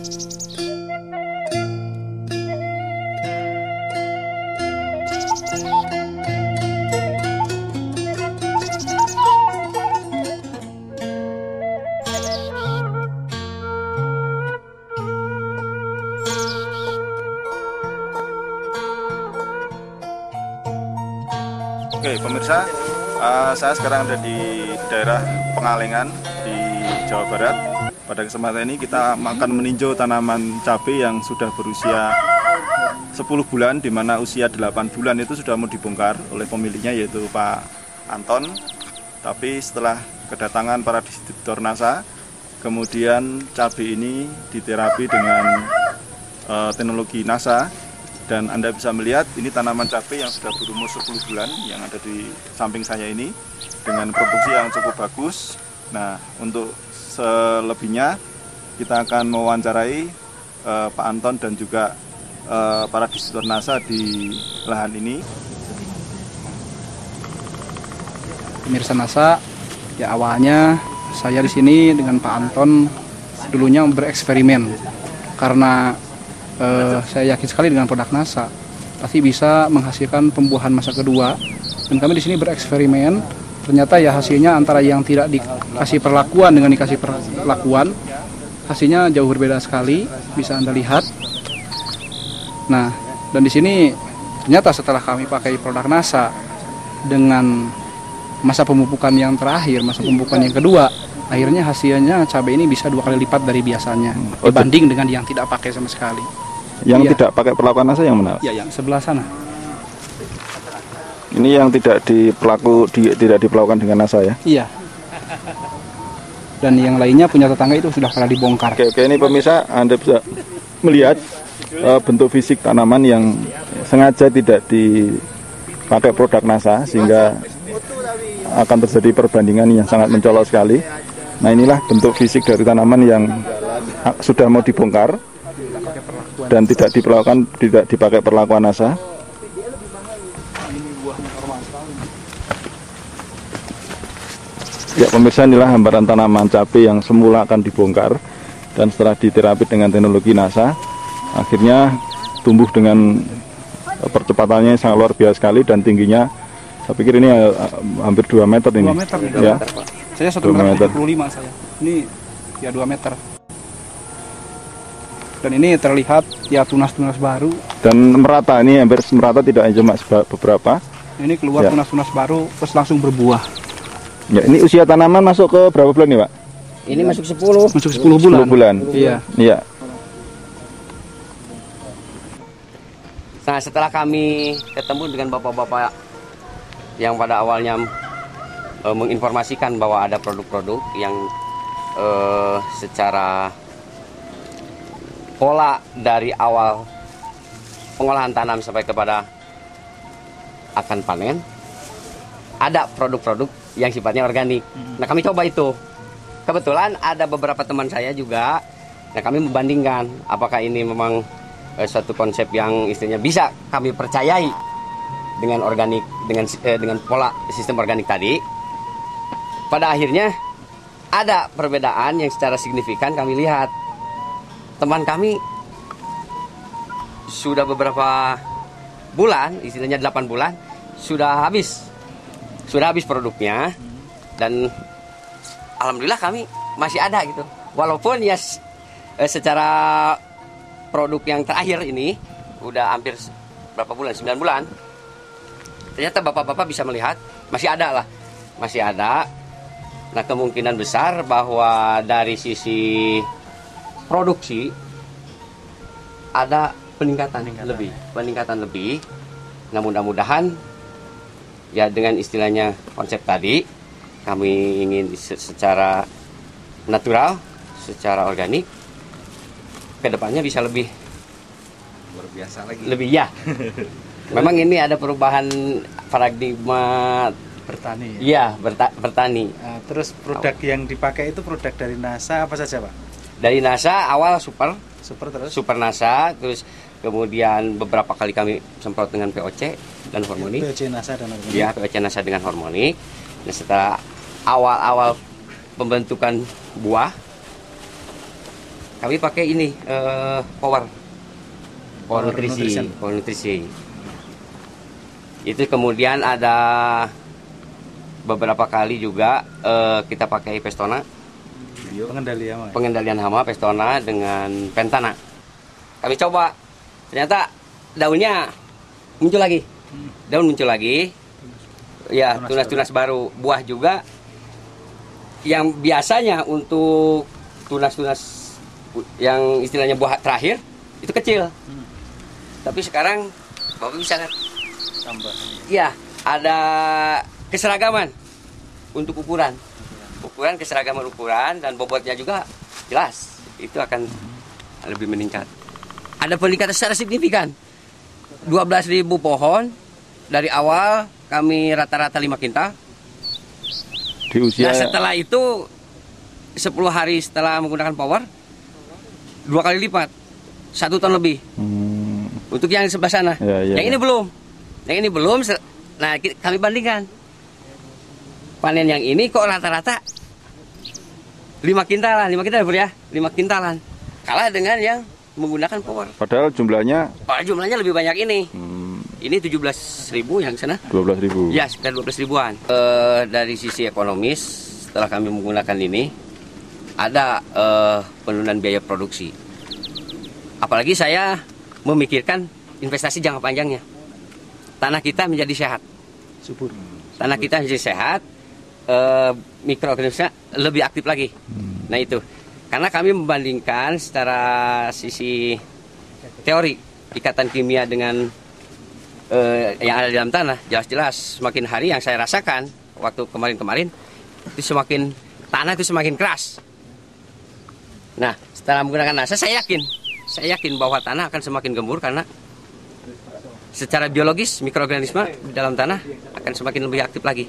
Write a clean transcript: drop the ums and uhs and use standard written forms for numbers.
Oke pemirsa, saya sekarang ada di daerah Pengalengan di Jawa Barat. Pada kesempatan ini kita akan meninjau tanaman cabai yang sudah berusia 10 bulan, di mana usia 8 bulan itu sudah mau dibongkar oleh pemiliknya yaitu Pak Anton. Tapi setelah kedatangan para distributor NASA, kemudian cabai ini diterapi dengan teknologi NASA. Dan Anda bisa melihat ini tanaman cabai yang sudah berumur 10 bulan yang ada di samping saya ini dengan produksi yang cukup bagus. Nah, untuk selebihnya kita akan mewawancarai Pak Anton dan juga para distributor NASA di lahan ini. Pemirsa NASA, ya awalnya saya di sini dengan Pak Anton dulunya bereksperimen karena saya yakin sekali dengan produk NASA pasti bisa menghasilkan pembuahan masa kedua, dan kami di sini bereksperimen. Ternyata ya hasilnya antara yang tidak dikasih perlakuan dengan dikasih perlakuan, hasilnya jauh berbeda sekali, bisa Anda lihat. Nah, dan di sini ternyata setelah kami pakai produk NASA dengan masa pemupukan yang terakhir, masa pemupukan yang kedua, akhirnya hasilnya cabai ini bisa 2 kali lipat dari biasanya dibanding dengan yang tidak pakai sama sekali. Yang tidak pakai perlakuan NASA yang mana? Ya, yang sebelah sana. Ini yang tidak diperlakukan dengan NASA ya? Iya. Dan yang lainnya punya tetangga itu sudah pernah dibongkar. Oke, ini pemirsa, Anda bisa melihat bentuk fisik tanaman yang sengaja tidak dipakai produk NASA sehingga akan terjadi perbandingan yang sangat mencolok sekali. Nah, inilah bentuk fisik dari tanaman yang sudah mau dibongkar dan tidak dipakai perlakuan NASA. Ya pemirsa, inilah hamparan tanaman cabai yang semula akan dibongkar dan setelah diterapi dengan teknologi NASA, akhirnya tumbuh dengan percepatannya sangat luar biasa sekali dan tingginya, saya pikir ini hampir 2 meter ini. 2 meter ya. Saya 1,75 m saya. Ini ya 2 meter. Dan ini terlihat ya tunas-tunas baru. Dan merata, ini hampir merata, tidak cuma beberapa. Ini keluar tunas-tunas baru terus langsung berbuah. Ya, ini usia tanaman masuk ke berapa bulan nih Pak? Ini masuk 10. Masuk 10 bulan. 10 bulan. Iya. Iya. Nah, setelah kami ketemu dengan bapak-bapak yang pada awalnya menginformasikan bahwa ada produk-produk yang secara pola dari awal pengolahan tanam sampai kepada akan panen, ada produk-produk yang sifatnya organik. Nah, kami coba itu. Kebetulan ada beberapa teman saya juga. Nah, kami membandingkan apakah ini memang suatu konsep yang istilahnya bisa kami percayai dengan organik, dengan pola sistem organik tadi. Pada akhirnya ada perbedaan yang secara signifikan kami lihat. Teman kami sudah beberapa bulan, istilahnya 8 bulan, sudah habis produknya, dan alhamdulillah kami masih ada gitu. Walaupun ya secara produk yang terakhir ini udah hampir berapa bulan, 9 bulan, ternyata bapak-bapak bisa melihat masih ada. Nah, kemungkinan besar bahwa dari sisi produksi ada peningkatan lebih. Nah, mudah-mudahan ya dengan istilahnya konsep tadi kami ingin secara natural, secara organik, kedepannya bisa lebih luar biasa lagi. Lebih ya. Memang ini ada perubahan paradigma bertani. Iya, bertani. Nah, terus produk yang dipakai itu produk dari NASA apa saja, Pak? Dari NASA awal super NASA, terus kemudian beberapa kali kami semprot dengan POC dan hormonik. POC NASA dan hormonik. Iya, POC NASA dengan hormonik. Nah, setelah awal-awal pembentukan buah, kami pakai ini power nutrisi. Itu kemudian ada beberapa kali juga kita pakai Pestona, pengendalian hama Pestona dengan Pentana. Kami coba, ternyata daunnya muncul lagi, ya tunas-tunas baru. Buah juga yang biasanya untuk tunas-tunas yang istilahnya buah terakhir itu kecil, tapi sekarang Bapak bisa tambah. Iya, ada keseragaman untuk ukuran, keseragaman ukuran dan bobotnya juga jelas itu akan lebih meningkat. Ada peningkatan secara signifikan. 12.000 pohon dari awal kami rata-rata 5 kintal. Di usia. Nah, setelah itu 10 hari setelah menggunakan power 2 kali lipat, 1 ton lebih. Untuk yang di sebelah sana. Yang ini belum. Nah, kami bandingkan. Panen yang ini kok rata-rata 5 kintalan ya, 5 kintalan. Kalah dengan yang menggunakan power. Padahal jumlahnya lebih banyak ini. Ini 17.000, yang sana 12.000. Ya, sekitar 12.000-an. Dari sisi ekonomis, setelah kami menggunakan ini, ada penurunan biaya produksi. Apalagi saya memikirkan investasi jangka panjangnya. Tanah kita menjadi sehat. Subur. Tanah kita menjadi sehat, mikroorganisme lebih aktif lagi. Nah itu, karena kami membandingkan secara sisi teori ikatan kimia dengan yang ada di dalam tanah, jelas-jelas semakin hari yang saya rasakan waktu kemarin itu tanah itu semakin keras. Nah, setelah menggunakan NASA, saya yakin bahwa tanah akan semakin gembur karena secara biologis mikroorganisme di dalam tanah akan semakin lebih aktif lagi.